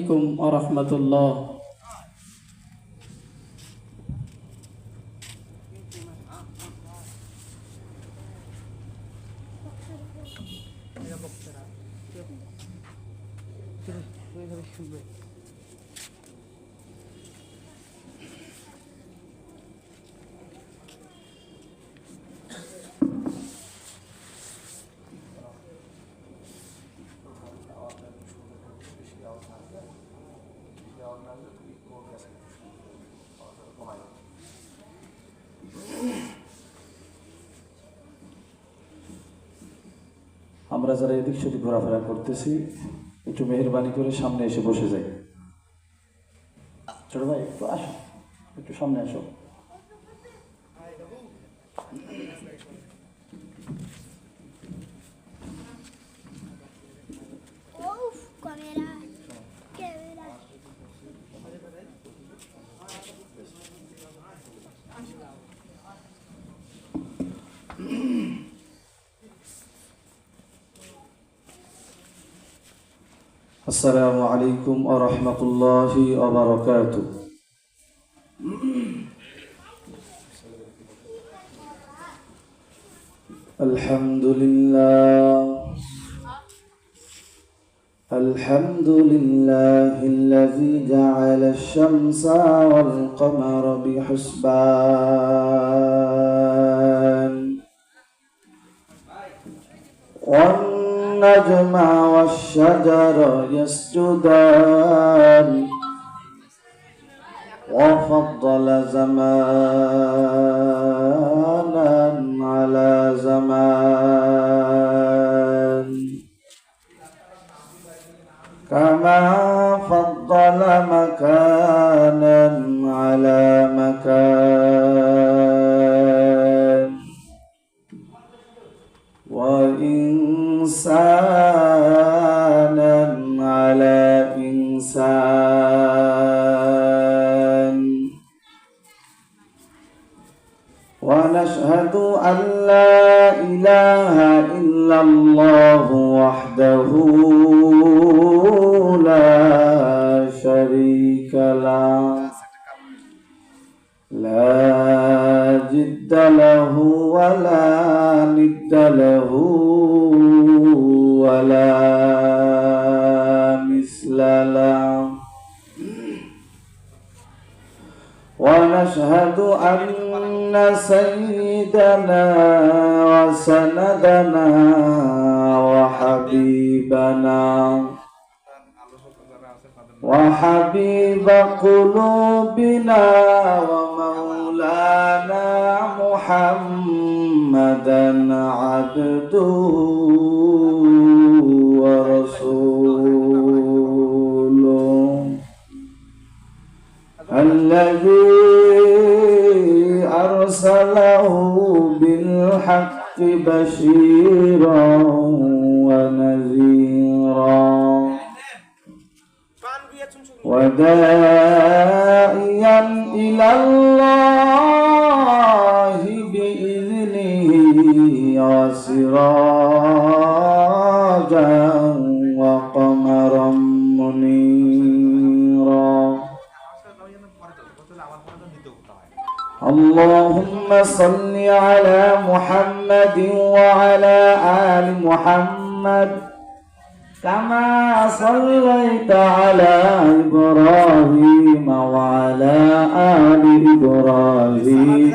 আলাইকুম ওয়া রাহমাতুল্লাহ। আমরা যারা এদিক সেদিক ঘোরাফেরা করতেছি একটু মেহেরবানি করে সামনে এসে বসে যাই। ছোট ভাই একটু আসো, একটু সামনে আসো। আসসালামু আলাইকুম ওয়া রাহমাতুল্লাহি ওয়া বারাকাতুহু। আলহামদুলিল্লাহিল্লাযী জা'আলা আশ-শামসা ওয়াল কমারা বিহুসবান والنجم والشجر يسجدان وفضل زمانا على زمان كما فضل مكانا على مكان وإنسانا على إنسان ونشهد أن لا إله إلا الله وحده لا شريك له لا جد له ولا ند له ولا مثل له ونشهد أن سيدنا وسندنا وحبيبنا وحبيب قلوبنا ومولانا محمدا عبده ورسوله الذي أرسله بالحق بشيرا ونذيرا وداعيا إلى الله بإذنه وسراجا وقمرا منيرا اللهم صل على محمد وعلى آل محمد كما صليت على إبراهيم وعلى آل إبراهيم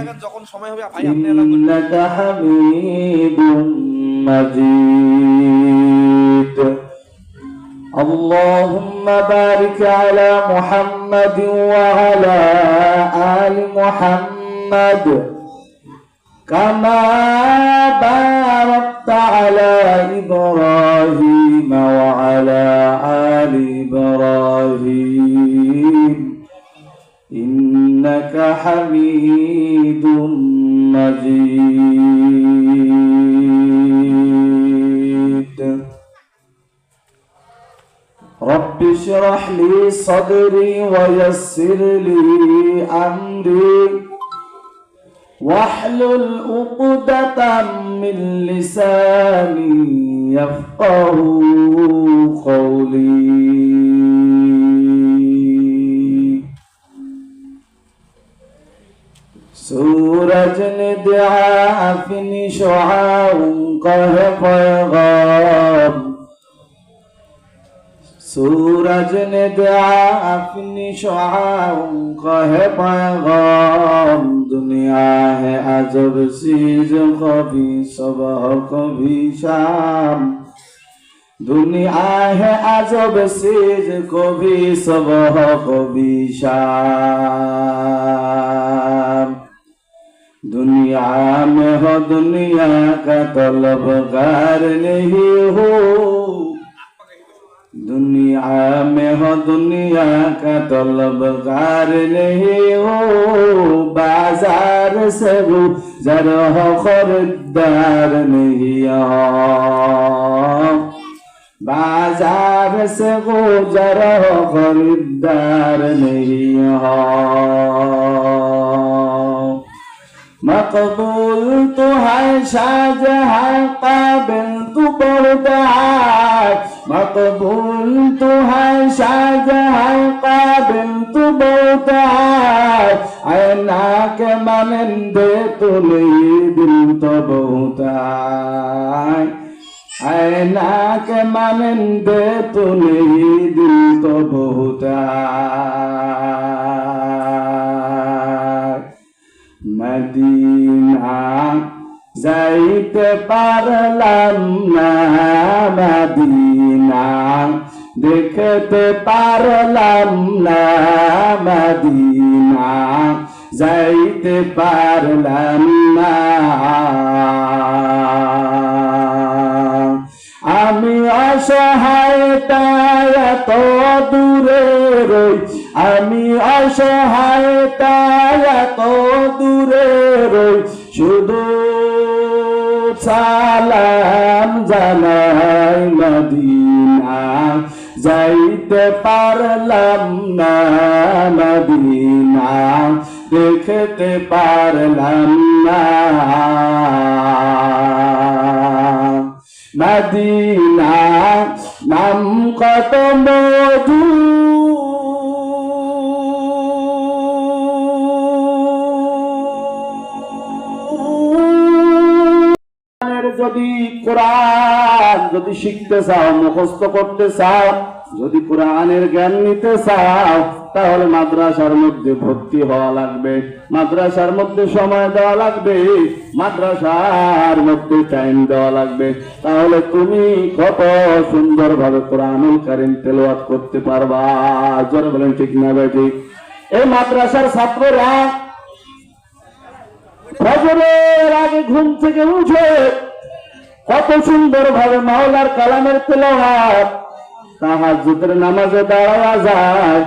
إنك حميد مجيد اللهم بارك على محمد وعلى آل محمد كما باركت على إبراهيم وعلى آل إبراهيم إنك حميد مجيد رب اشرح لي صدري ويسر لي أمري واحلل عقدة من لساني يفقهوا قولي دعا اپنی شعاؤں کا ہے پیغام सूरज ने दिया अपनी शुआओं का है पैगाम दुनिया है अजब चीज कभी सुबह कभी शाम दुनिया है अजब चीज कभी सुबह कभी शाम दुनिया में हो दुनिया का तलबगार नहीं हो दुनिया में हो दुनिया का तलबगार नहीं हो बाजार से गुजर हो खरीदार नहीं हो बाजार से गुजर हो खरीदार नहीं हो मकबूल तो है शाहजहां काबिल तू बहुत है मकबूल तो है शाहजहां काबिल तू बहुत है ऐना के मानंदे तो नहीं दिल तो बहुत है ऐना के मानंदे तो नहीं दिल तो बहुत है मदीना যাইতে পারলাম না মদিনা দেখতে পারলাম না মদিনা যাইতে পারলাম না আমি অসহায় তাই এত দূরে রই আমি অসহায় তাই এত দূরে রই শুধু সালাম জানাই মদিনা যাইতে পারলাম না মদিনা দেখতে পারলাম না মদিনা নাম কত মধু যদি কোরআন যদি শিখতে চাও মুখস্থ করতে চাও যদি কোরআনের জ্ঞান নিতে চাও তাহলে মাদ্রাসার মধ্যে ভর্তি হওয়া লাগবে মাদ্রাসার মধ্যে সময় দেওয়া লাগবে মাদ্রাসার মধ্যে টাইম দেওয়া লাগবে তাহলে তুমি কত সুন্দরভাবে কোরআনুল কারীম তেলাওয়াত করতে পারবা জোরে বলেন ঠিক না বেটি এই মাদ্রাসার ছাত্ররা ফজরের আগে ঘুম থেকে উঠে কত সুন্দর ভাবে মাওলার কালামের তেলাওয়াত তাহাজ্জুদের নামাজে দাঁড়ায়া যায়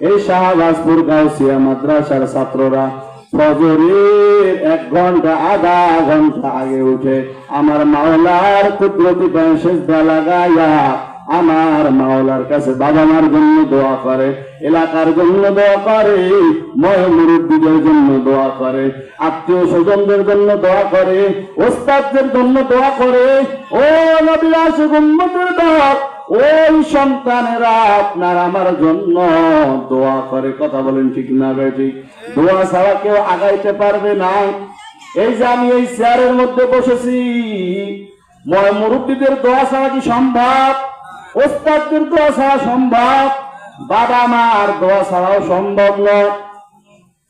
এই শাহবাজপুর গাউসিয়া মাদ্রাসার ছাত্ররা ফজরের 1 ঘন্টা আধা ঘন্টা আগে উঠে আমার মাওলার কুদরতি পায়ে সিজদা লাগায়া আমার মাওলার কাছে বাবা মার জন্য দোয়া করে এলাকার জন্য দোয়া করে মুরব্বীদের জন্য দোয়া করে আত্মীয় স্বজনদের জন্য দোয়া করে ওস্তাদদের জন্য দোয়া করে ও নবীর আশিক উম্মতের দোয়া ওই সন্তানেরা আপনার আমার জন্য দোয়া করে কথা বলেন ঠিক না বেঠিক দোয়া ছাড়া কেউ আগাইতে পারবে না এই যে আমি এই চেয়ারের মধ্যে বসেছি মুরব্বীদের দোয়া ছাড়া কি সম্ভব ওস্তাদদের দোয়া ছাড়া সম্ভব বাবা মার দোয়া ছাড়াও সম্ভব নয়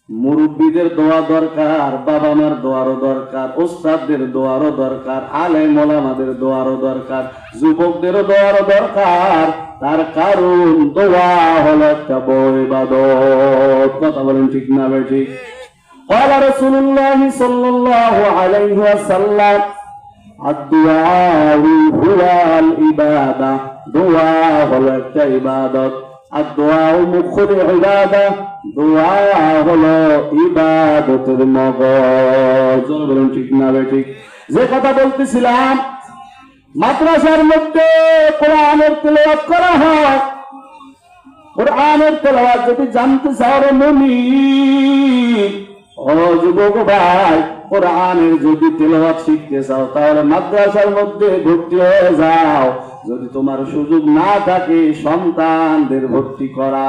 মুরব্বীদের দোয়া দরকার বাবা মার দোয়ারও দরকার ওস্তাদদের দোয়ারও দরকার আলেম ওলামাদের দোয়ারও দরকার যুবকদেরও দোয়ারও দরকার তার কারণ দোয়া হলো একটা বড় ইবাদত কথা বলেন ঠিক না বেঠিক قال رسول الله صلى الله عليه وسلم الدعاء هو العبادة دعاء হলো একটা ইবাদত الدعاء مخ العبادة دعاء হলো ইবাদতের মগজ বলুন ঠিক না বেঠিক যে কথা বলতেছিলাম মাদ্রাসার মধ্যে কোরআনের তেলাওয়াত করা হয় কোরআনের তেলাওয়াত যদি জানতে চাও রে মুমিন ও যুবক ভাই কোরআনের যদি তেলাওয়াত শিখতে চাও তাহলে মাদ্রাসার মধ্যে ভর্তি হয়ে যাও যদি তোমার সুযোগ না থাকে সন্তানদের ভর্তি করা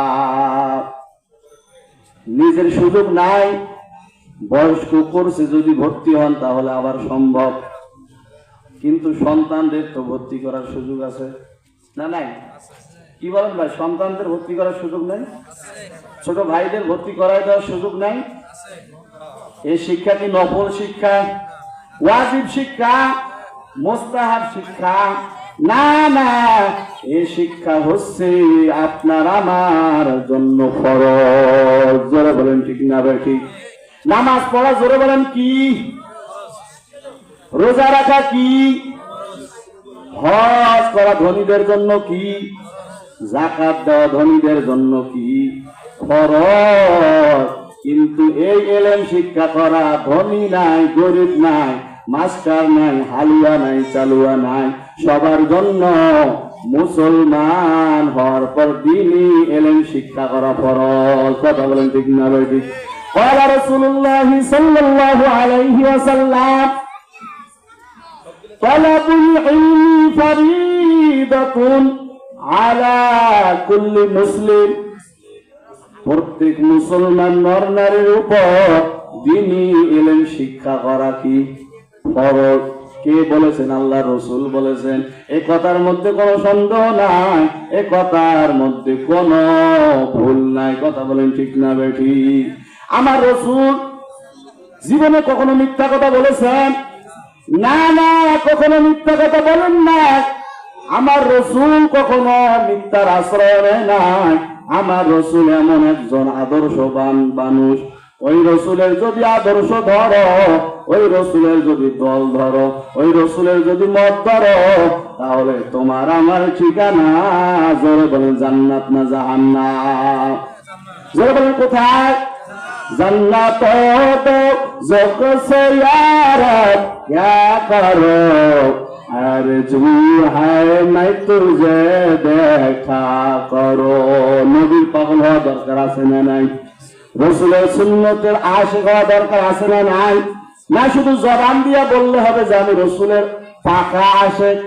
নিজের সুযোগ নাই বয়স্ক কোর্সে যদি ভর্তি হন তাহলে আবার সম্ভব, কিন্তু সন্তানদের তো ভর্তি করার সুযোগ আছে না? নাই? কি বলেন ভাই, সন্তানদের ভর্তি করার সুযোগ নাই? ছোট ভাইদের ভর্তি করায় দেওয়ার সুযোগ নাই? এই শিক্ষা কি নফল শিক্ষা, ওয়াজিব শিক্ষা, মুস্তাহাব শিক্ষা? না না, এই শিক্ষা হচ্ছে আপনার আমার জন্য ফরজ। জোরে বলেন ঠিক না ভাই? ঠিক। নামাজ পড়া জোরে বলেন কি? রোজা রাখা কি? হজ করা ধনীদের জন্য কি? যাকাত দেওয়া ধনীদের জন্য কি? ফরজ। কিন্তু এই এলেম শিক্ষা করা ধনী নাই, গরিব নাই, মাস্টার নাই, হালুয়া নাই, চালুয়া নাই, সবার জন্য মুসলমান হওয়ার পর দিনই এলেম শিক্ষা করা ফরজ। কথা বলেন ঠিক না ভাই? ঠিক। قال رسول الله صلى الله عليه وسلم طلب العلم فريضة على كل مسلم। প্রত্যেক মুসলমান নর নারীর উপর দ্বীনি ইলম শিক্ষা করা কি ফরজ। কে বলেছেন? আল্লাহ রাসূল বলেছেন। এই কথার মধ্যে কোনো সন্দেহ নাই, এই কথার মধ্যে কোনো ভুল নাই। কথা বলেন ঠিক না বেঠি? আমার রাসূল জীবনে কখনো মিথ্যা কথা বলেছেন? না না, কখনো মিথ্যা কথা বলেন না। আমার রাসূল কখনো মিথ্যার আশ্রয় নেয় নাই। আমার রাসূল এমন একজন আদর্শবান মানুষ, ওই রাসূলের যদি আদর্শ ধরো, ওই রাসূলের যদি দল ধরো, ওই রাসূলের যদি মত ধরো, তাহলে তোমার আমার ঠিকানা জোরে বলেন জান্নাত না জাহান্নাম? জোরে বলেন কোথায়? जन्नत तो ज़ौक़ से यारत क्या करो, आरज़ू है मैं तुझे देखा करो। नबीर पागल হওয়া দরকার আছে না নাই? রাসূলের সুন্নতের আশিক হওয়া দরকার আছে না নাই? না শুধু জবান দিয়া বললে হবে যে আমি রাসূলের পাকা আশিক,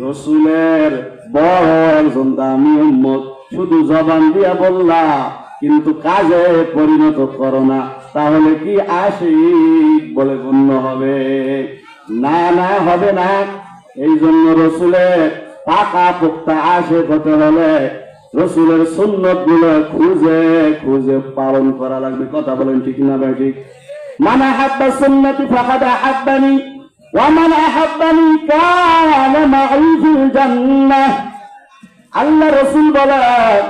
রাসূলের বড় একজন দামি উম্মত, শুধু জবান দিয়া বললা কিন্তু কাজে পরিণত করো না, তাহলে কি আশিক বলে গণ্য হবে? না না, হবে না। এই জন্য রাসূলের পাকা পোক্তা আশিক হতে হলে রাসূলের সুন্নাত গুলো খুঁজে খুঁজে পালন করা লাগবে। কথা বলেন ঠিক না ভাই? ঠিক। মান আহাব্বা সুন্নতি ফাকাদ আহাব্বানি ওয়া মান আহাব্বানি কানা মা'i ফিল জান্নাহ। আল্লাহ রাসূল বলেন,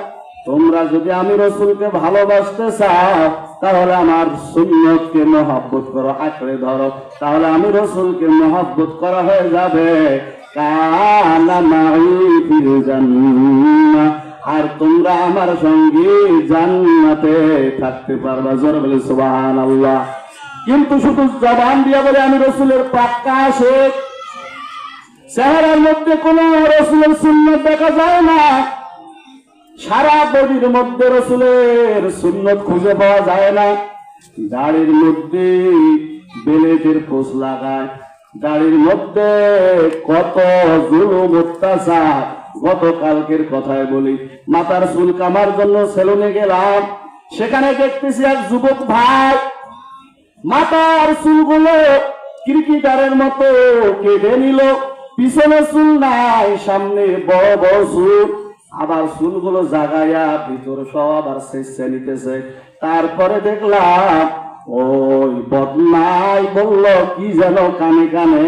তোমরা যদি আমি রাসূলকে ভালোবাসতে চাও তাহলে আমার সুন্নতকে মহব্বত করো, আঁকড়ে ধরো, তাহলে আমি রাসূলকে মহব্বত করা হয়ে যাবে। কানা মা'i ফিল জান্নাহ, আর তোমরা আমার সঙ্গে জান্নাতে থাকতে পারবা। জোরে বলে সুবহানাল্লাহ। কিন্তু শুধু জবান দিয়ে বলে আমি রাসূলের পাক্কা আশিক, চেহারার মধ্যে কোনো রাসূলের সুন্নাত দেখা যায় না, সারা বডির মধ্যে রাসূলের সুন্নাত খুঁজে পাওয়া যায় না, দাড়ির মধ্যে বেলেটের খোঁজ লাগায়, দাড়ির মধ্যে কত জুলুম অত্যাচার। গতকালকের কথায় বলি, মাথার চুল কামার জন্য সেলুনে গেলাম, সেখানে দেখতেছি এক যুবক ভাই মাথার চুলগুলো ক্রিকেটারের মতো কেটে নিল, পিছনে চুল নাই, সামনে বড় বড় চুল, আবার চুলগুলো জাগাইয়া ভিতর সব আবার শেষে নিতেছে। তারপরে দেখলাম ওই বদনাই বলল কি যেন কানে কানে,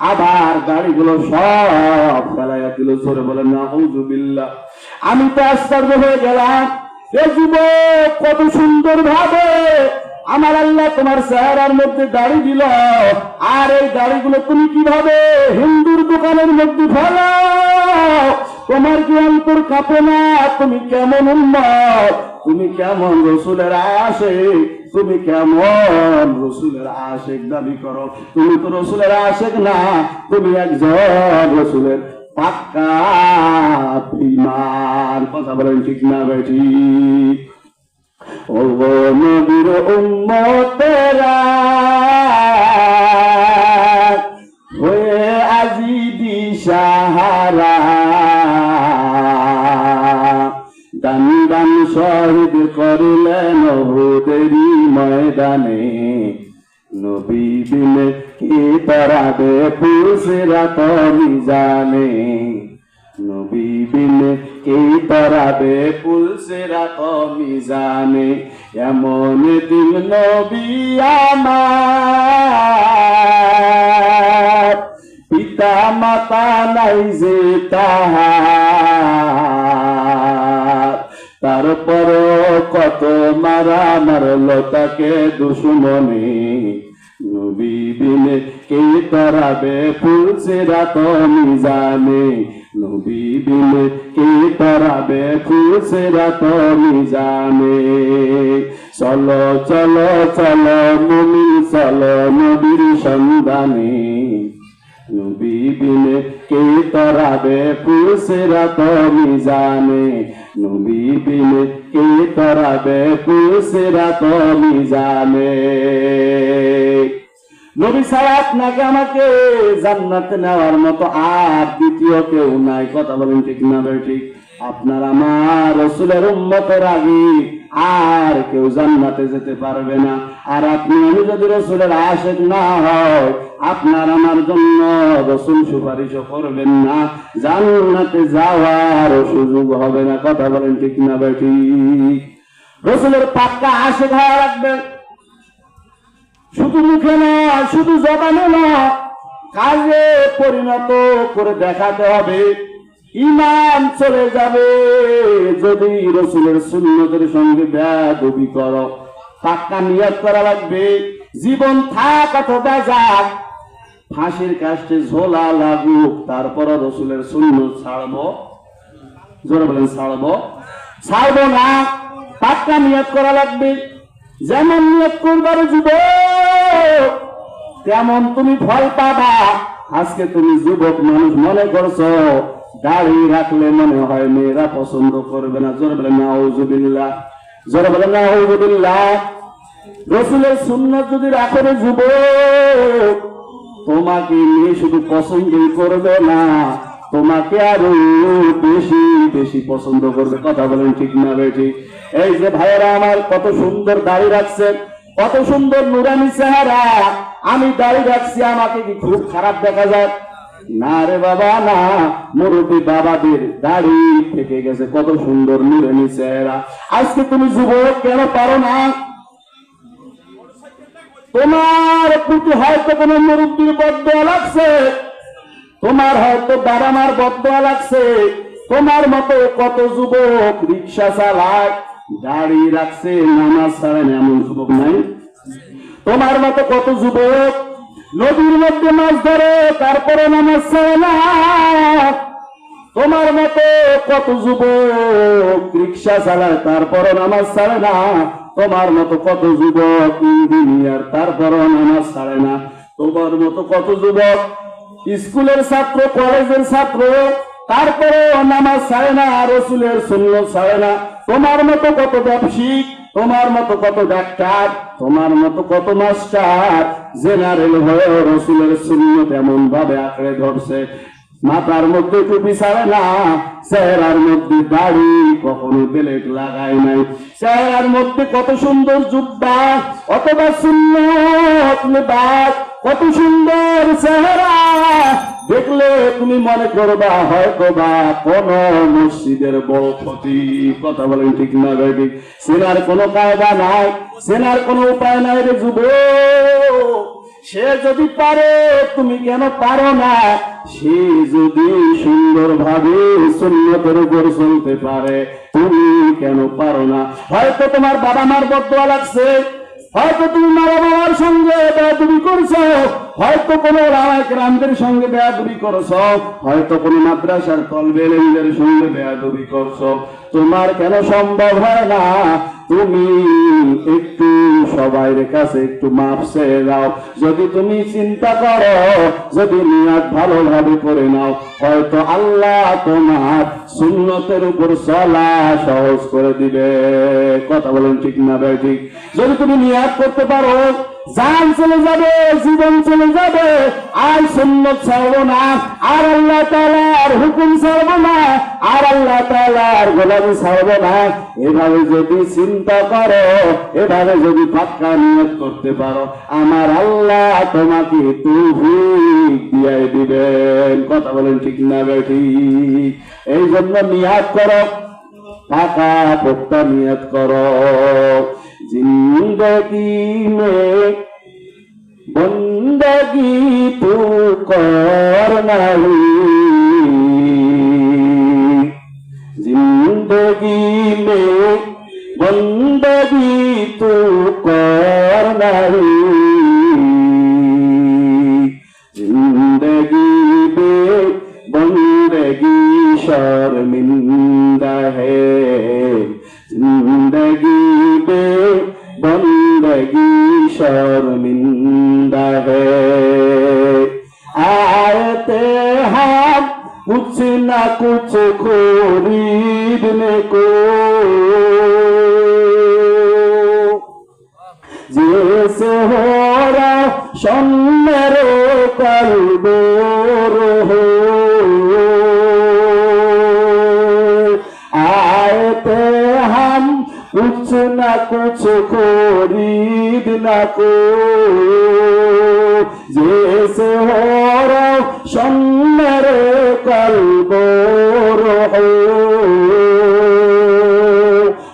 আবার দাড়িগুলো সব ফেলাইয়া দিল। জোরে বলেন নাউযুবিল্লাহ। আমি তো আশ্চর্য হয়ে গেলাম, এ যুবক কত সুন্দর ভাবে আমার আল্লাহ তোমার চেহারার মধ্যে দাড়ি দিল, আর এই দাড়িগুলো তুমি কিভাবে হিন্দুর দোকানের মধ্যে ফেলাও? তোমার কি অন্তর কাঁপে না? তুমি কেমন উম্মত, তুমি কেমন রাসূলের আশিক, তুমি কেমন রাসূলের আশিক দাবি করো? তুমি তো রাসূলের আশিক না, তুমি একজন রাসূলের পাক্কা ঈমান। কথা বলেন ঠিক না বেঠি? ও নবীর উম্মতেরা হয়ে আজি দিশাহারা, দান দান শহীদ করিলেন উহুদেরই ময়দানে। নবী বিনে কি তরাবে পুলসিরাত মিজানে। নবী বিনে কি তরাবে পুলসিরাত মিজানে। এমন দিন নবী আমার, পিতা মাতা নাই যে তাহার, তারপরও কত মারা মারলো তাকে দুশ্মনে। নবী বিনে কে তরাবে পুলসিরাত মিজানে। নবী বিনে কে তরাবে পুলসিরাত মিজানে। চলো চলো চলো মুমিন চলো নবীর সন্ধানে। নবী বিনে কে তরাবে পুলসিরাত মিজানে। নবী বিনে কে তরাবে পুলসিরাত মিজানে। নবী ছাড়া আপনাকে আমাকে জান্নাতে নেওয়ার মতো আর দ্বিতীয় কেউ নাই। কথা বলেন ঠিক না ঠিক? আপনার আমার রাসূলের উম্মতের আগে আর কেউ জান্নাতে যেতে পারবে না। আর আপনি আমি যদি রাসূলের আশিক না হয়, আপনার আমার জন্য রাসূল সুপারিশও করবেন না, জান্নাতে যাওয়ার সুযোগ হবে না। কথা বলেন ঠিক না ঠিক? রাসূলের পাক্কা আশিক হওয়া লাগবে। শুধু মুখে না, শুধু জবানে না, কাজে পরিণত করে দেখাতে হবে। ঈমান চলে যাবে যদি রাসূলের সুন্নতের সঙ্গে বেয়াদবি করো। পাক্কা নিয়ত করা লাগবে, জীবন থাক অথবা যাক, ফাঁসির কাস্টে ঝোলা লাগুক, তারপর রাসূলের সুন্নত ছাড়বো। জোরে বলেন ছাড়বো না। পাক্কা নিয়ত করা লাগবে। যেমন নিয়ত করবার যুবক তেমন তুমি ফল পাবা। আজকে তুমি যুবক মানুষ মনে করছো, দাড়ি রাখলে মনে হয় মেয়েরা পছন্দ করবে না। জোরে বলেন নাউযুবিল্লাহ, জোরে বলেন নাউযুবিল্লাহ। রাসূলের সুন্নাত যদি রাখো রে যুবক, তোমাকে মেয়ে শুধু পছন্দই করবে না, তোমাকে আরো বেশি বেশি পছন্দ করবে। কথা বলেন ঠিক না ঠিক? এই যে ভাইয়েরা আমার, কত সুন্দর দাড়ি রাখছে, কত সুন্দর নুরানি চেহারা। আমি দাড়ি রাখছি, আমাকে কি খুব খারাপ দেখা যায়? না রে বাবা না, মুরব্বী বাবাদের দাড়ি থেকে গেছে, কত সুন্দর নুরানি চেহারা। আজকে তুমি যুবক কেন পারো না? তোমার প্রতি হয়তো কোনো মুরব্বীর বদদোয়া লাগছে, তোমার হয়তো বাবা মার বদদোয়া লাগছে। তোমার মতো কত যুবক রিক্সা চালায়, দাড়ি রাখছে, নামাজ ছাড়েন, এমন যুবক নাই? তোমার মতো কত যুবক নদীর মধ্যে মাছ ধরে, তারপরে নামাজ ছাড়ে না। তোমার মতো কত যুবক রিক্সা চালায়, তারপরে নামাজ ছাড়ে না। তোমার মতো কত যুবক ইঞ্জিনিয়ার, তারপরও নামাজ ছাড়ে না। তোমার মতো কত যুবক স্কুলের ছাত্র, কলেজের ছাত্র, তারপরেও নামাজ ছাড়ে না, রাসূলের সুন্নাত ছাড়ে না। তোমার মতো কত ব্যবসায়িক, তোমার মতো কত ডাক্তার, তোমার মতো কত মাস্টার জেনারেল হয়ে রাসূলের সুন্নাত এমন ভাবে আঁকড়ে ধরছে, মাথার মধ্যে টুপি ছাড়ে না, চেহারার মধ্যে দাড়ি কখনো বেলেট লাগায় নাই, চেহারার মধ্যে কত সুন্দর জুব্বা অথবা সুন্নত লিবাস, কত সুন্দর চেহারা, দেখলে তুমি মনে করবা হয়তো বা কোন মসজিদের বড় ক্ষতি। কথা বলেন ঠিক না ভাই? চেনার কোনো কায়দা নাই, চেনার কোনো উপায় নাই রে যুবক। সে যদি পারে তুমি কেন পারো না? সে যদি সুন্দরভাবে সুন্নতের উপর চলতে পারে তুমি কেন পারো না? হয়তো তোমার বাবা মার বদদোয়া লাগছে, হয়তো তুমি মা বাবার সঙ্গে বেয়াদবি করছো, হয়তো কোন রামদের সঙ্গে বেয়াদবি করছো, হয়তো কোন মাদ্রাসার তলবে ইলমের সঙ্গে বেয়াদবি করছো। তোমার কেন সম্ভব হয় না তুমি একটু সবাই কাছে একটু মাপ চেয়ে দাও? যদি তুমি চিন্তা করো, যদি নিয়ত ভালোভাবে করে নাও, হয়তো আল্লাহ তোমার সুন্নতের উপর চলা সহজ করে দিবে। কথা বলেন ঠিক না ভাই ঠিক? যদি তুমি নিয়ত করতে পারো জান চলে যাবে, জীবন চলে যাবে, আর সুন্নত ছাড়বো না, আর আল্লাহ তাআলার হুকুম ছাড়বো না, আর আল্লাহ তাআলার গোলামি ছাড়বো না। এভাবে যদি চিন্তা করো, এভাবে যদি পাক্কা নিয়ত করতে পারো, আমার আল্লাহ তোমাকে তৌফিক দিয়ে দিবেন। কথা বলেন ঠিক না ঠিক? এই জন্য নিয়াত করো, পাকা পোক্তা নিয়ত করো। जिंदगी में बंदगी तू करना ही, जिंदगी में बंदगी तू करना ही, जिंदगी में बंदगी शर्मिंदा है, जिंदगी बंदगी शर्मिंदा है। आते हम कुछ न कुछ खरीदने को, जैसे हो रहा मेरे कल्बोर हो, आते हम कुछ न कुछ खरीदना को, जैसे हो रोशन मेरे कल्बोर हो,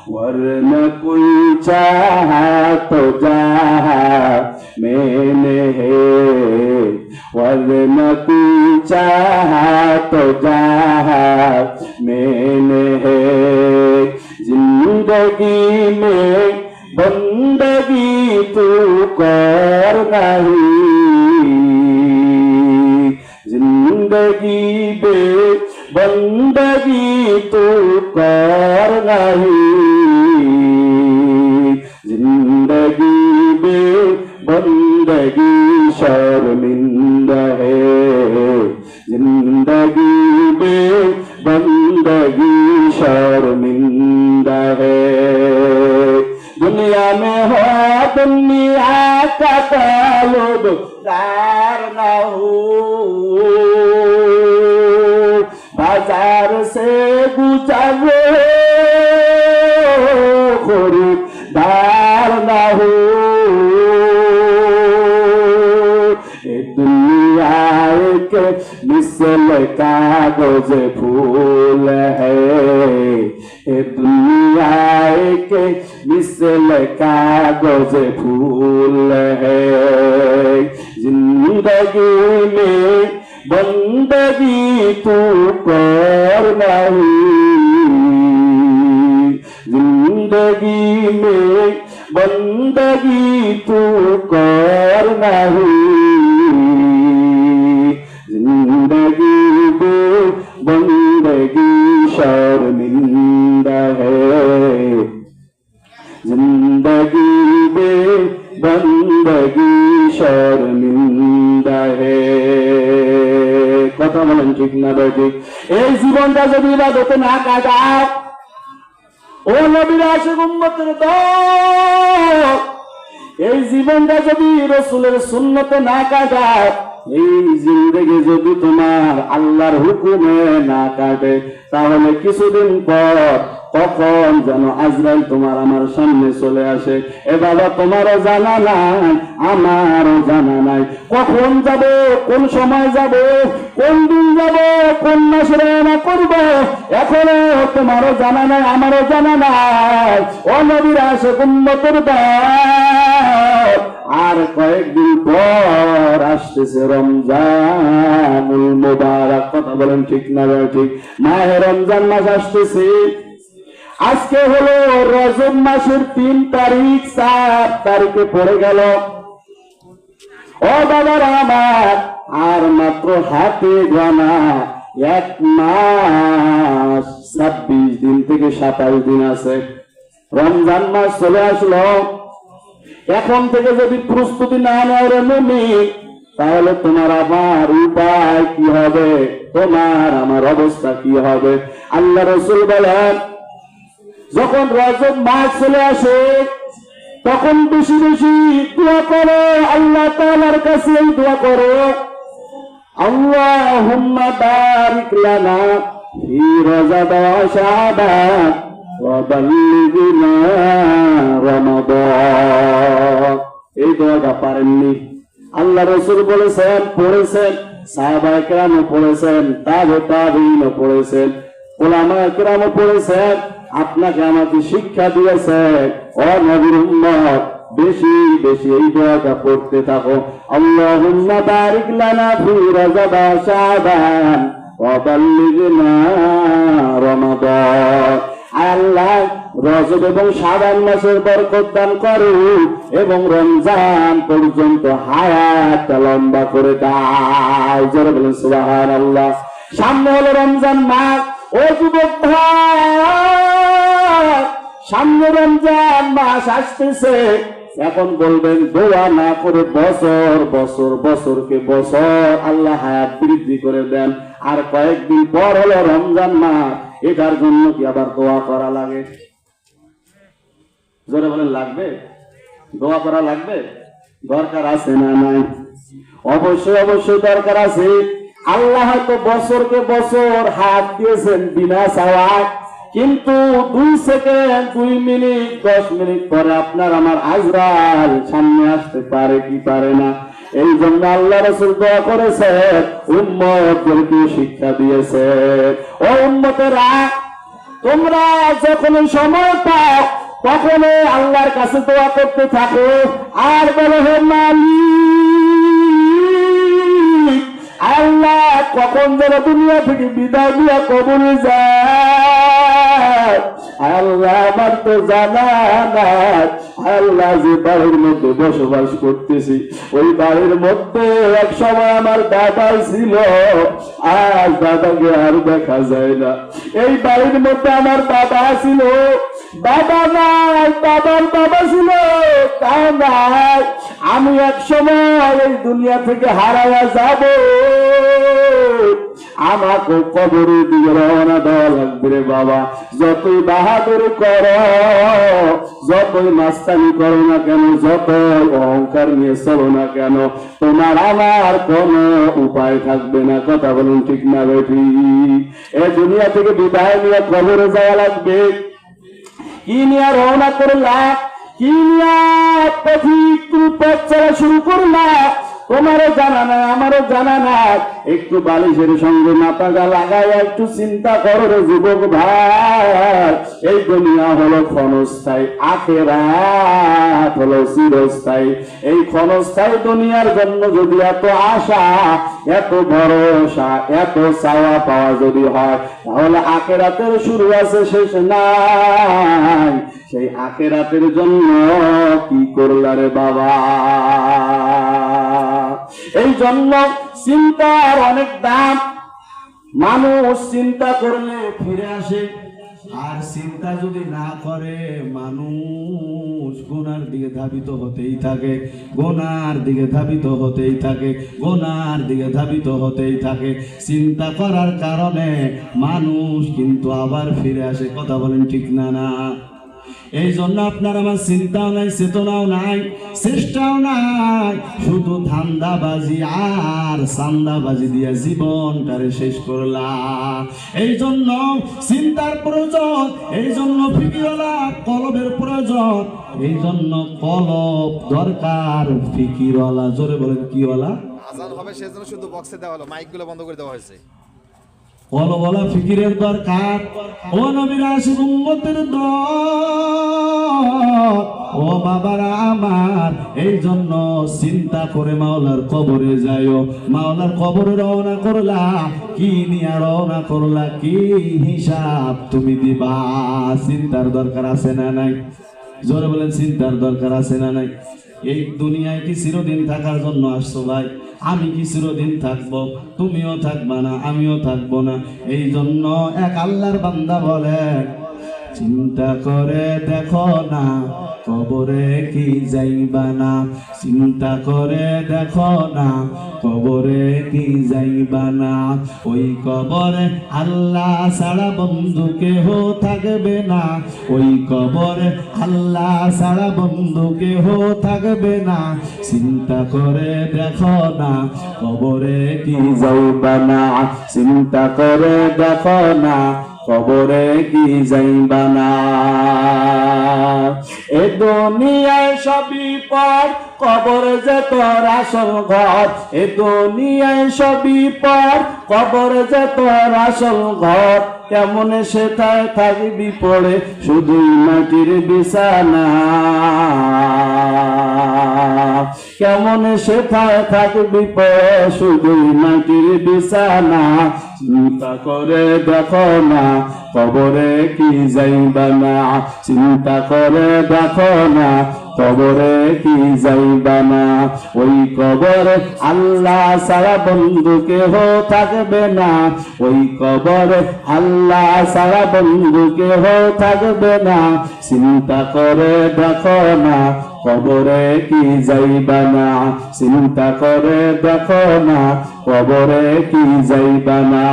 वरना कोई चाहा तो जहा मैंने है, वरना कोई चाहा तो जहा मैंने है। जिंदगी में बंदगी तू करना ही, जिंदगी में बंदगी तू करना ही, जिंदगी में बंदगी शर्मिंदा है, जिंदगी में बंदगी शर्मिंदा है। दुनिया में हो दुनिया का ताल्लुकदार ना हो, बाजार से गुजरे खरीदार ना हो, दुनिया के मिसल कागज फूल है, दुनिया के मिसल कागज फूल है। जिंदगी में बंदगी तू करना ही, जिंदगी में बंदगी तू करना ही, जिंदगी में बंदगी शर्मिंदा है, जिंदगी में बंदगी शर्मिंदा है। কথা বলেন ঠিক না ঠিক? এই জীবনটা যদি ইবাদতে না কাটাও, ও নবীর আশিক উম্মতের দল, এই জীবনটা যদি রাসূলের সুন্নতে না কাটাও, এই জিন্দেগি যদি তোমার আল্লাহর হুকুমে না কাটে, তাহলে কিছুদিন পর কখন যেন আজরাইল তোমার আমার সামনে চলে আসে। এ বাবা, তোমারও জানা নাই, আমারও জানা নাই, কখন যাব, কোন সময় যাব, কোন দিন যাব, কোন মাসে রওনা করব, এখনো তোমারও জানা নাই, আমারও জানা নাই। ও নবীর আশিক উম্মতের দল, আর কয়েকদিন পর আসতেছে রমজানুল মুবারক। কথা বলেন ঠিক না ঠিক? মাহে রমজান মাস আসতেছে। আজকে হলো রজব মাসের 3 তারিখ, 4 তারিখে পড়ে গেল। ও বাবারা আমার, আর মাত্র হাতে গোনা 1 মাস 26 দিন থেকে 27 দিন আছে, রমজান মাস চলে আসলো। এখন থেকে যদি প্রস্তুতি না নেয় রে মুমিন, তাহলে তোমার আমার উপায় কি হবে, তোমার আমার অবস্থা কি হবে? আল্লাহ রাসূল বলেন, যখন রজব মাস চলে আসে তখন বেশি বেশি দোয়া করো, আল্লাহ তাআলার কাছে দোয়া করো, আল্লাহুম্মা বারিক লানা ফি রজব ওয়া শাবান ওয়া বাল্লিগনা রমাদান। এই দোয়াটা পারেননি? আল্লাহ রাসূল বলেছেন, পড়েছেন, সাহাবায়ে কেরামও পড়েছেন, তাবেঈনও পড়েছেন, উলামায়ে কেরামও পড়েছেন, আপনাকে আমাকে শিক্ষা দিয়েছেন। ও নবীর উম্মত, বেশি বেশি এই দোয়াটা পড়তে থাকো, আল্লাহুম্মা বারিক লানা ফি রজব ওয়া শাবান ওয়া বাল্লিগনা রমাদান। আল্লাহ রজব এবং শাবান মাসের বরকত দান করো এবং রমজান পর্যন্ত হায়াত লম্বা করে দাও। জোরে বলেন সুবহানাল্লাহ। সামনে হলো রমজান মাস। ও যুবক ভাই, সামনে রমজান মাস আসতেছে। এখন বলবেন দোয়া না করে বছর বছর বছরকে বছর আল্লাহ হায়াত বৃদ্ধি করে দেন, আর কয়েকদিন পর হলো রমজান মাস, এটার জন্য কি আবার দোয়া করা লাগে? জোরে বলেন লাগবে? দোয়া করা লাগবে? দরকার আছে না নাই? অবশ্যই অবশ্যই দরকার আছে। আল্লাহ হয়তো বছরকে বছর হাত দিয়েছেন বিনা চাওয়ায়, কিন্তু 2 সেকেন্ড 2 মিনিট 10 মিনিট পরে আপনার আমার আজরাইল সামনে আসতে পারে কি পারে না। এই জন্য আল্লাহ রাসূল দোয়া করেছে, উম্মতদেরকে শিক্ষা দিয়েছে, ও উম্মতেরা, তোমরা যখন সময় পাও তখন আল্লাহর কাছে দোয়া করতে থাকো আর বলো, হে মালিক, আল্লাহ কখন যেন দুনিয়া থেকে বিদায় নিয়ে কবরে যায়। আল্লাহ আমার তো জানা নাই, আল্লাহ যে বাড়ির মধ্যে বসবাস করতেছি ওই বাড়ির মধ্যে এক সময় আমার দাদা ছিল, আজ দাদাকে আর দেখা যায় না। এই বাড়ির মধ্যে আমার বাবা ছিল, বাবা নাই, বাবার বাবা ছিল, তা নাই। আমি এক সময় এই দুনিয়া থেকে হারায়া যাব, আমাকে কবরের দিকে রওনা দেওয়া লাগবে রে বাবা। যতই বাহাদুরি করো, যতই মাস্তানি করো না কেন, যতই অহংকার নিয়ে চলো না কেন, তোমার আমার কোনো উপায় থাকবে না। কথা বলুন ঠিক না বেটি? এই দুনিয়া থেকে বিদায় নিয়ে কবরে যাওয়া লাগবে। কি নিয়ে রওনা করলা, কি নিয়ে পথিক তুমি পথ চলা শুরু করলা, তোমারও জানা নাই, আমারও জানা নাই। একটু বালিশের সঙ্গে মাথাটা লাগাই একটু চিন্তা করো রে যুবক ভাই। এই দুনিয়া হলো ক্ষণস্থায়ী, আখিরাত হলো চিরস্থায়ী। এই ক্ষণস্থায়ী দুনিয়ার জন্য যদি এত আশা, এত ভরসা, এত চাওয়া পাওয়া যদি হয়, তাহলে আখিরাতের শুরু আছে, শেষ নাই। সেই আখিরাতের জন্য কি করলা রে বাবা? এই জন্য চিন্তার অনেক দাম। মানুষ চিন্তা করলে ফিরে আসে, আর চিন্তা যদি না করে মানুষ গুনার দিকে ধাবিত হতেই থাকে, গুনার দিকে ধাবিত হতেই থাকে, গুনার দিকে ধাবিত হতেই থাকে। চিন্তা করার কারণে মানুষ কিন্তু আবার ফিরে আসে। কথা বলেন ঠিক না? না, এই জন্য আপনার আমার চিন্তাও নাই, চেতনাও নাই, চেষ্টাও নাই, শুধু ধান্দাবাজি আর চান্দাবাজি দিয়ে জীবনটারে শেষ করলাম। এই জন্য চিন্তার প্রয়োজন, এই জন্য ফিকিরওয়ালা কলবের প্রয়োজন, এই জন্য কলব দরকার, ফিকিরওয়ালা। জোরে বলেন কিওয়ালা? আজান হবে সেজন্য শুধু বক্সে দেওয়া হলো, মাইকগুলো বন্ধ করে দেওয়া হয়েছে। কলবলা ফিকিরের দরকার। ও নবীর আশিক উম্মতের দল, ও বাবারা আমার, এই জন্য চিন্তা করে মাওলার কবরে যাইও। মাওলার কবরে রওনা করলা, কি নিয়ে রওনা করলা, কি হিসাব তুমি দিবা? চিন্তার দরকার আছে না নাই? জোরে বলেন, চিন্তার দরকার আছে না নাই? এই দুনিয়ায় কি চিরদিন থাকার জন্য আসছো ভাই? আমি কি চিরদিন থাকবো? তুমিও থাকবা না, আমিও থাকবো না। এই জন্য এক আল্লাহর বান্দা বলে, চিন্তা করে দেখো না কবরে কি যাইবা না, চিন্তা করে দেখো না কবরে কি যাইবা না। ওই কবরে আল্লাহ ছাড়া বন্ধু কেহ থাকবে না, ওই কবরে আল্লাহ ছাড়া বন্ধু কেহ থাকবে না, চিন্তা করে দেখো না কবরে কি যাইবা না, চিন্তা করে দেখো না কবরে কি যাইবা না। এ দুনিয়ায় সবই পর, কবর যে তোর আসল ঘর। এ দুনিয়ায় সবই পর, কবর যে তোর আসল ঘর। কেমন সেটায় থাকবি পড়ে শুধুই মাটির বিছানা, কেমন সেটায় থাকবি পড়ে শুধুই মাটির বিছানা। চিন্তা করে দেখো না কবরে কি যাইবা না, চিন্তা করে দেখো না কবরে কি যাইবা না। ওই কবরে আল্লাহ ছাড়া বন্ধু কেহ থাকবে না, ওই কবরে আল্লাহ ছাড়া বন্ধু কেহ থাকবে না। চিন্তা করে দেখো না কবরে কি যাইবা না, চিন্তা করে দেখো না কবরে কি যাইবা না।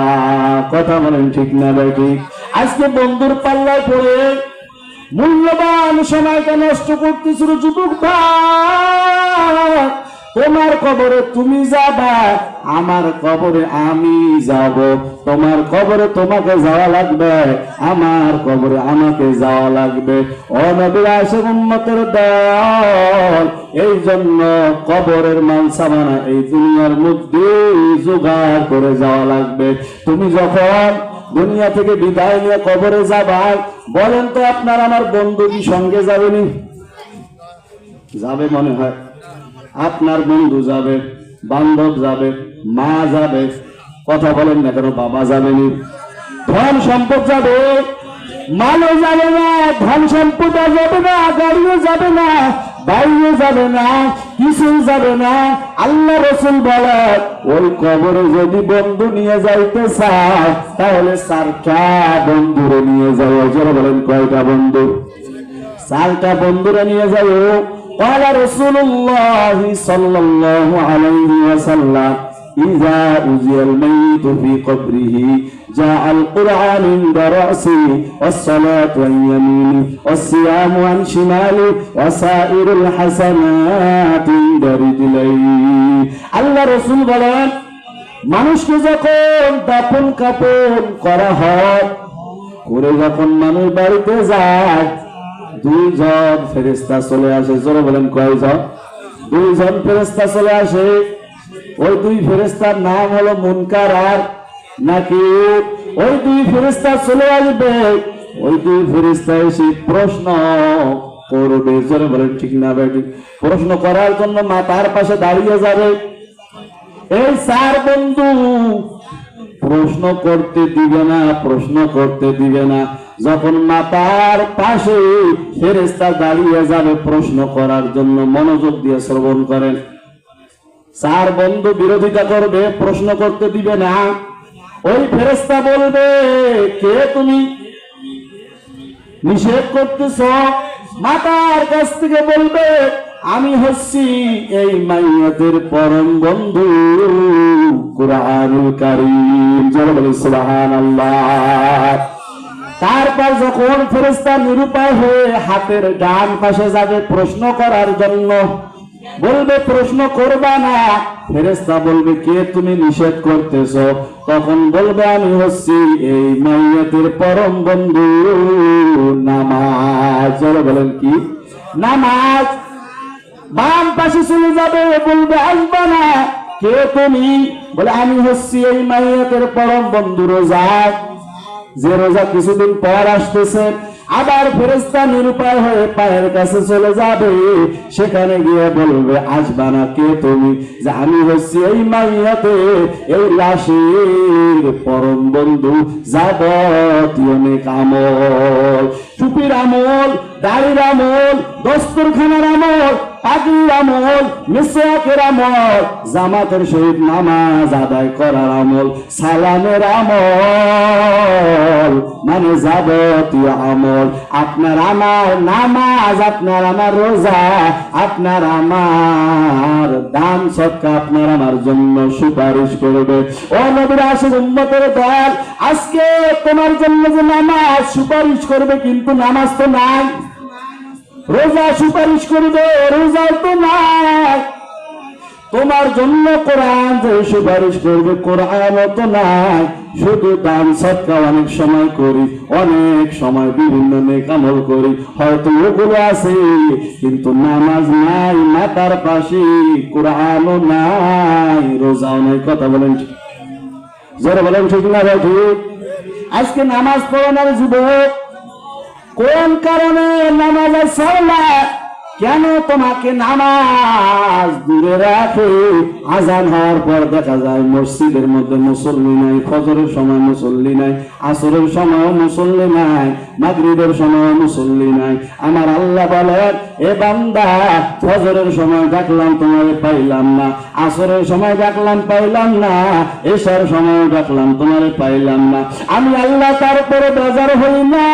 কথা বলেন ঠিক না ঠিক? আজকে বন্ধুর পাল্লায় পড়ে মূল্যবান সময়টা নষ্ট করতেছিল যুবক ভাই। তোমার কবরে তুমি যাবা, আমার কবরে আমি যাব। তোমার কবরে তোমাকে যাওয়া লাগবে, আমার কবরে আমাকে যাওয়া লাগবে। ও নবীর আশিক উম্মতের দল, এই জন্য কবরের মাল সামানা এই দুনিয়ার মধ্যে জোগাড় করে যাওয়া লাগবে। তুমি যখন দুনিয়া থেকে বিদায় নিয়ে কবরে যাবা, বলেন তো আপনার আমার বন্ধু কি সঙ্গে যাবেনি? যাবে মনে হয়। আপনার বন্ধু যাবে, বান্ধব যাবে, মা যাবে, কথা বলেন না কেন? বাবা যাবেনি। ধন সম্পদ যাবে, মালও যাবে না, ধন সম্পদ যাবে না, গাড়িও যাবে না, বাইরে যাবে না, কিছুই যাবে না। আল্লাহ রাসূল বলে ওই কবরে যদি বন্ধু নিয়ে যাইতে চায় তাহলে 4টা বন্ধুরে নিয়ে যাও। যারা বলেন কয়টা বন্ধু? 4টা বন্ধুরে নিয়ে যাও। قال رسول الله صلى الله عليه وسلم إذا أزي الميت في قبره جاء القرآن عند رأسه والصلاة عن يمينه والصيام عن شماله وسائر الحسنات عند رجليه। আল্লাহ রাসূল বলেন মানুষকে যখন দাফন কাফন করা হয়, করে যখন মানুষ বাড়িতে যায়, 2জন ফেরেশতা চলে আসে। জোরে বলেন কয়জন? 2জন ফেরেশতা চলে আসে। ওই 2 ফেরেশতার নাম হলো মুনকার আর নাকির। ওই 2 ফেরেশতা চলে আসবে, ওই 2 ফেরেশতা এসে প্রশ্ন করবে। জোরে বলেন ঠিক না বেটি? প্রশ্ন করার জন্য মাথার পাশে দাঁড়িয়ে যাবে। এই 4 বন্ধু প্রশ্ন করতে দিবে না, প্রশ্ন করতে দিবে না। যখন মাতার পাশে ফেরেশতা দাঁড়িয়ে যাবে প্রশ্ন করার জন্য, মনোযোগ দিয়ে শ্রবণ করেন। 4 বন্ধু বিরোধিতা করবে, প্রশ্ন করতে দিবে না। ওই ফেরেশতা বলবে কে তুমি, নিষেধ করতেছ? মাতার কাছ থেকে বলবে আমি হচ্ছি এই মাইয়াতের পরম বন্ধু কুরআনুল কারীম। যারা বলে সুবহানাল্লাহ। তারপর যখন ফেরেশতা নিরুপায় হয়ে হাতের ডান পাশে যাবে প্রশ্ন করার জন্য, বলবে প্রশ্ন করবা না। ফেরেশতা বলবে কে তুমি, নিষেধ করতেছ? তখন বলবে আমি হচ্ছি এই মাইয়াতের পরম বন্ধু নামাজ। যারা বলেন কি? নামাজ। বাম পাশে চলে যাবে, বলবে আসবা না। কে তুমি? বলে আমি হচ্ছি এই মাইয়াতের পরম বন্ধু রোজা। যে রোজা কিছুদিন পর আসতেছে। আবার ফেরেশতা নিরুপায় হয়ে পায়ের কাছে চলে যাবে, সেখানে গিয়ে বলবে আসবা না। কে তুমি? যে আমি হচ্ছি এই মাইয়াতে এই লাশের পরম বন্ধু। যাবতীয় নেক আমল, টুপির আমল, দাড়ির আমল, দস্তরখানার আমল, পাগড়ির আমল, মিসওয়াকের আমল, জামাতের সহিত নামাজ আদায় করার আমল, সালামের আমল, মানে যাবতীয় আমল। আপনার আমার নামাজ, আপনার আমার রোজা, আপনার আমার দান সদকা আপনার আমার জন্য সুপারিশ করবে। ও নবীর আশিক উম্মতের দল, আজকে তোমার জন্য যে নামাজ সুপারিশ করবে, কিন্তু নামাজ তো নাই। রোজা সুপারিশ করবে, রোজাও তো নাই। তোমার জন্য কোরআন যে সুপারিশ করবে, কোরআনও তো নাই। শুধু দান সদকা অনেক সময় করি, অনেক সময় বিভিন্ন নেক আমল করি, হয়তো ওগুলো আছে, কিন্তু নামাজ নাই মাথার পাশে, কোরআনও নাই, রোজাও নাই। কথা বলেন ঠিক, জোরে বলেন ঠিক না ভাই ঠিক? আজকে নামাজ পড়ানোর যুবক, কোন কারণে নামাজ ছাড়লা? কেন তোমাকে নামাজ দূরে রাখে? আজান হওয়ার পর দেখা যায় মসজিদের মধ্যে মুসল্লি নাই, ফজরের সময় মুসল্লি নাই, আসরের সময় মুসল্লি নাই, মাগরিবের সময় মুসল্লি নাই। আমার আল্লাহ বলেন, এ বান্দা, ফজরের সময় ডাকলাম তোমারে পাইলাম না, আসরের সময় ডাকলাম পাইলাম না, এশার সময় ডাকলাম তোমারে পাইলাম না। আমি আল্লাহ তারপরে বেজার হই না,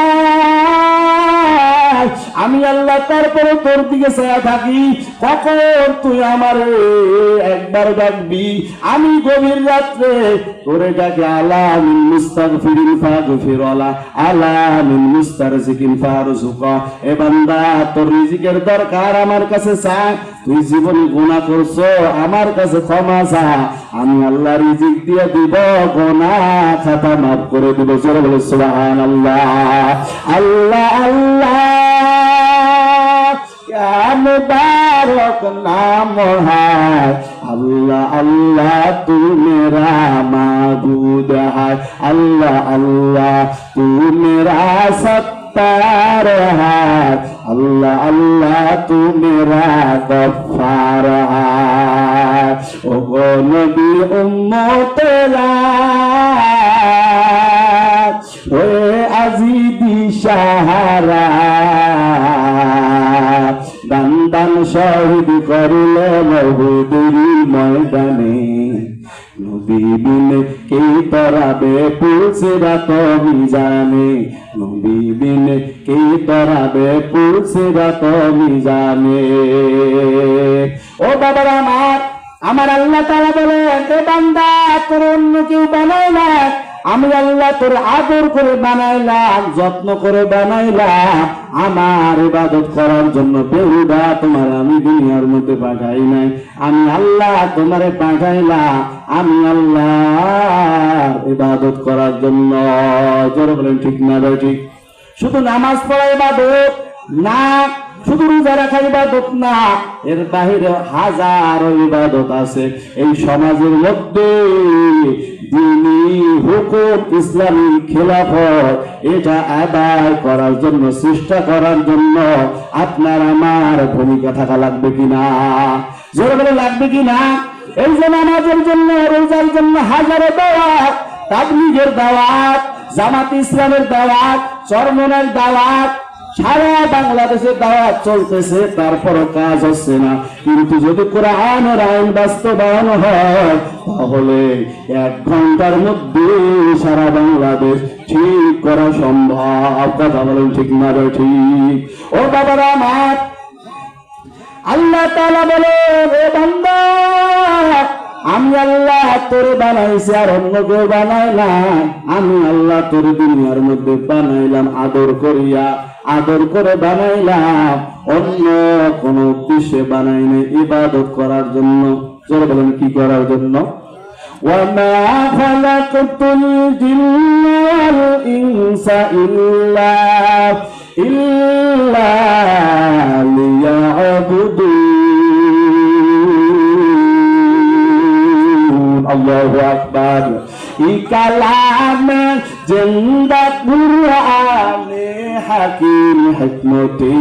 আমি আল্লাহ তারপরে তোর দিকে ছায়া থাকি। কখন তুই আমারে একবার ডাকবি, আমি গভীর রাত্রে তোরে ডাকে, আলা মিন মুস্তাগফিরিন ফাগফিরলা, আলা মিন মুস্তারজিকিন ফারজুকা। এ বান্দা, তোর রিজিকের দরকার, আমার কাছে চা। তুই জীবনে গুনাহ করছো, আমার কাছে ক্ষমা চা, আমি আল্লাহ রিজিক দিয়ে দিব, গুনাহ খাতা মাফ করে দিব। জোরে বলে সুবহানাল্লাহ। আল্লাহ আল্লাহ क्या मुबारक नाम है, अल्लाह अल्लाह तू मेरा माबूद है, अल्लाह अल्लाह तू मेरा सत्तार है, अल्लाह अल्लाह तू मेरा गफ्फार है। ओ नबी उम्मतेरा ओए अजीदी सहारा, দান দান শহীদ করলে নবীর ময়দানে, নবী বিনে কে তরাবে পুলসিরাত মিজানে, নবী বিনে কে তরাবে পুলসিরাত মিজানে। ও বাবারা আমার আল্লাহ তাআলা বলে, এ বান্দা, তোর অন্য কেউ বানায় না, আমি আল্লাহ তোর আদর করে বানাইলাম, যত্ন করে বানাইলাম, আমার ইবাদত করার জন্য। বেহুদা তোমার আমি দুনিয়ার মধ্যে পাঠাই নাই, আমি আল্লাহ তোমারে পাঠাইলাম, আমি আল্লাহ ইবাদত করার জন্য। জোরে বলেন ঠিক না ভাই ঠিক? শুধু নামাজ পড়া ইবাদত না, শুধু রোজা রাখা ইবাদত না, এর বাহিরে হাজারো ইবাদত আছে। এই সমাজের মধ্যে দ্বীনি হুকুম, ইসলামী খেলাফত, এটা আদায় করার জন্য, চেষ্টা করার জন্য আপনার আমার ভূমিকা থাকা লাগবে কিনা? জোরে বলে লাগবে কিনা? এই যে নামাজের জন্য, রোজার জন্য হাজারো দাওয়াত, তাবলীগের দাওয়াত, জামাত ইসলামের দাওয়াত, চরমনের দাওয়াত, সারা বাংলাদেশে দাওয়াত চলতেছে, তারপরও কাজ হচ্ছে না। কিন্তু যদি কোরআনের আইন বাস্তবায়ন হয়, তাহলে 1 ঘন্টার মধ্যে সারা বাংলাদেশ ঠিক করা সম্ভব। কথা বলেন ঠিক না ঠিক? ও বাবারা আমার, আল্লাহ তাআলা বলে, ও বান্দা, আমি আল্লাহ তোরে বানাইছি, আর অন্য কেউ বানায় না। আমি আল্লাহ তোরে দুনিয়ার মধ্যে বানাইলাম আদর করিয়া, আদর করে বানাইলাম, অন্য কোন উদ্দেশ্যে বানাই নাই, ইবাদত করার জন্য। জোরে বলেন কি করার জন্য? ওয়ামা খালাকতুল জিন্না ওয়াল ইনসা ইল্লা লিয়াবুদুন। আল্লাহু আকবার। ই কালামে জিন্দা কুরআনে হাকিম হিকমতে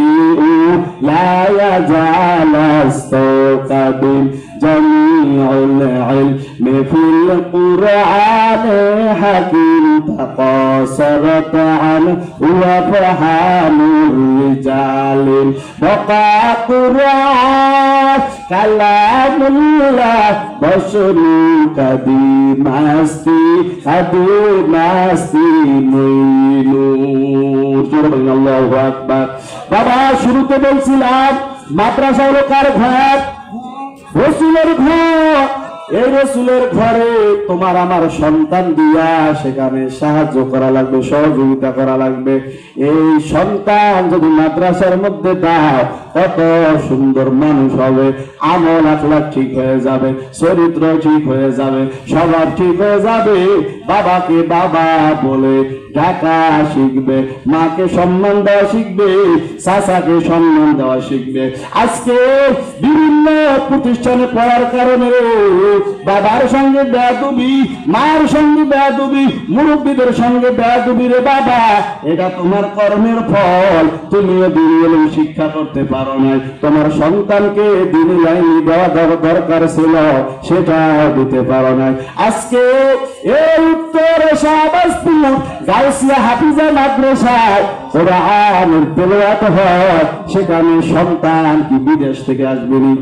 লা ইয়াজালাস্তাকাবিল জামিউল ইলমি ফিল কুরআনে হাকিম তাকাসারাত আন ওয়া ফাহামুর রিজালিল বাকা কুরআন কালামুল্লাহ বশরু কাদিমাস্তি কাদিমাস্তি নূর। আল্লাহু আকবার। বাবা, শুরুতে বলছিলাম মাদ্রাসা হলো কার ঘর? রসুলের ঘর। এই রাসূলের ঘরে তোমার আমার সন্তান দিয়া সেখানে সাহায্য করা লাগবে, সহযোগিতা করা লাগবে। এই সন্তান যদি মাদ্রাসার মধ্যে দাও কত সুন্দর মানুষ হবে, আমল আখলাক ঠিক হয়ে যাবে, চরিত্র ঠিক হয়ে যাবে, স্বভাব ঠিক হয়ে যাবে। বাবাকে বাবা বলে ডাকা শিখবে, মাকে সম্মান দেওয়া শিখবে, চাচাকে সম্মান দেওয়া শিখবে। আজকে বিভিন্ন প্রতিষ্ঠানে পড়ার কারণে বাবার সঙ্গে বেয়াদবি, মায়ের সঙ্গে বেয়াদবি, মুরব্বীদের সঙ্গে বেয়াদবি। রে বাবা, এটা তোমার কর্মের ফল। তুমিও দিনের শিক্ষা করতে পারো নাই, তোমার সন্তানকে দিন লাইন দেওয়া দরকার ছিল, সেটা দিতে পারো নাই। আজকে এই উত্তর শাহবাজপুর গাউসিয়া হাফিজা মাদ্রাসায় কোরআনের তেলাওয়াত হয়, সেখানে সন্তান কি বিদেশ থেকে আসবেনি,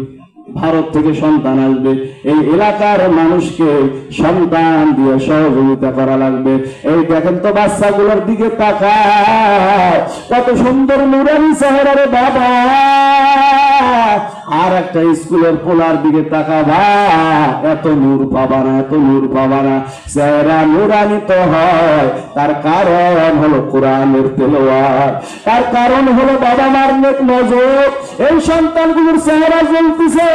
ভারত থেকে সন্তান আসবে। এই এলাকার মানুষকে সন্তান দিয়ে সহযোগিতা করা লাগবে। এই দেখেন তো বাচ্চাগুলোর দিকে তাকায়, কত সুন্দর নুরানি চেহারা রে বাবা। আর একটা স্কুলের পোলার দিকে তাকাবা, এত নূর পাবা না, এত নূর পাবা না। চেহারা নুরানিত হয়, তার কারণ হলো কোরআনের তেলাওয়াত, তার কারণ হলো বাবা মার নেক নজর। এই সন্তানগুলোর চেহারা জ্বলতেছে,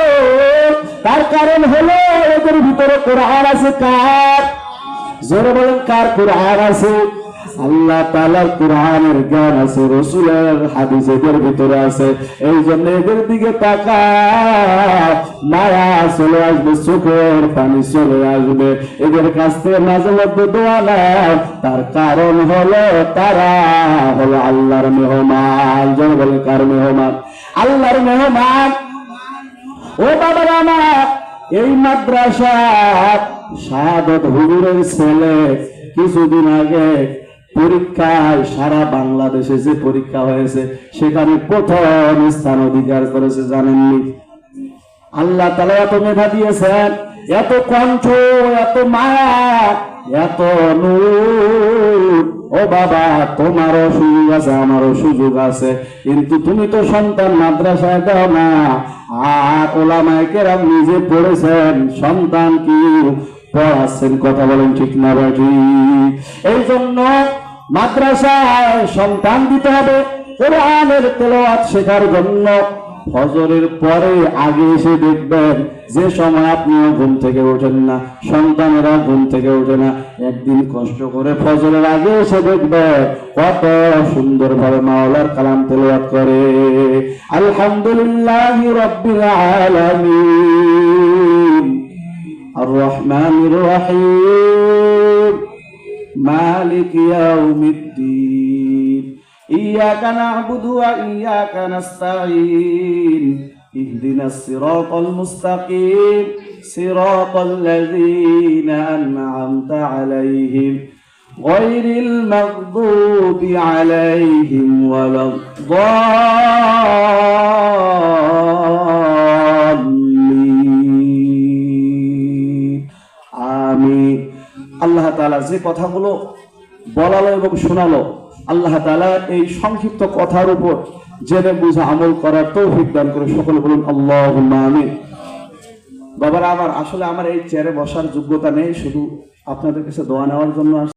তার কারণ হলো এদের ভিতরে কোরআন আছে। কার? জোরে বলেন, কার কোরআন আছে? আল্লাহ তাআলার কোরআনের জ্ঞান আছে, রাসূলের হাদিস এদের ভিতরে আছে। এই জন্য এদের দিকে তাকায়, মায়া চলে আসবে, চোখের পানি চলে আসবে। এদের কাছ থেকে মাঝে মধ্যে দোয়া নেয়, তার কারণ হলো তারা হলো আল্লাহর মেহমান। যেন বলে, কার মেহমান? আল্লাহর মেহমান। ও বাবা আমার, এই মাদ্রাসা শাহাদত হুজুরের ছেলে কিছুদিন আগে পরীক্ষায় সারা বাংলাদেশে যে পরীক্ষা হয়েছে সেখানে প্রথম স্থান অধিকার করেছে, জানেননি? আল্লাহ তাআলা এত মেধা দিয়েছেন, এত কণ্ঠ, এত মায়া, এত নূর। ও বাবা, তোমারও সুযোগ আছে, আমারও সুযোগ আছে, কিন্তু তুমি তো সন্তান মাদ্রাসায় দাও না। আর ওলামায়ে কেরাম নিজে পড়েছেন, সন্তান কি পড়াচ্ছেন? কথা বলেন ঠিক না বাকি? এই জন্য মাদ্রাসায় সন্তান দিতে হবে কোরআনের তেলাওয়াত শেখার জন্য। ফজরের পরে আগে এসে দেখবেন, যে সময় আপনিও ঘুম থেকে ওঠেন না, সন্তানেরা ঘুম থেকে ওঠে না, একদিন কষ্ট করে ফজরের আগে এসে দেখবেন কত সুন্দর ভাবে মাওলার কালাম তেলাওয়াত করে। আলহামদুলিল্লাহি রাব্বিল আলামিন, আর রহমানির রহিম, মালিক ইয়াউমিদ্দিন, ইয়্যাকা না'বুদু ওয়া ইয়্যাকা নাস্তাঈন, ইহদিনাস সিরাতাল মুস্তাকিম, সিরাতাল লাযীনা আন'আমতা আলাইহিম গায়রিল মাগদুবি আলাইহিম ওয়ালাদ-দাল্লিন। আমিন। আল্লাহ তাআলা যে কথাগুলো বলালো এবং শোনালো, আল্লাহ তাআলা এই সংক্ষিপ্ত কথার উপর জেনে বুঝে আমল করার তৌফিক দান করে। সকলে বলুন আল্লাহুম্মা আমিন। বাবারা আমার, আসলে আমার এই চেয়ারে বসার যোগ্যতা নেই, শুধু আপনাদের কাছে দোয়া নেওয়ার জন্য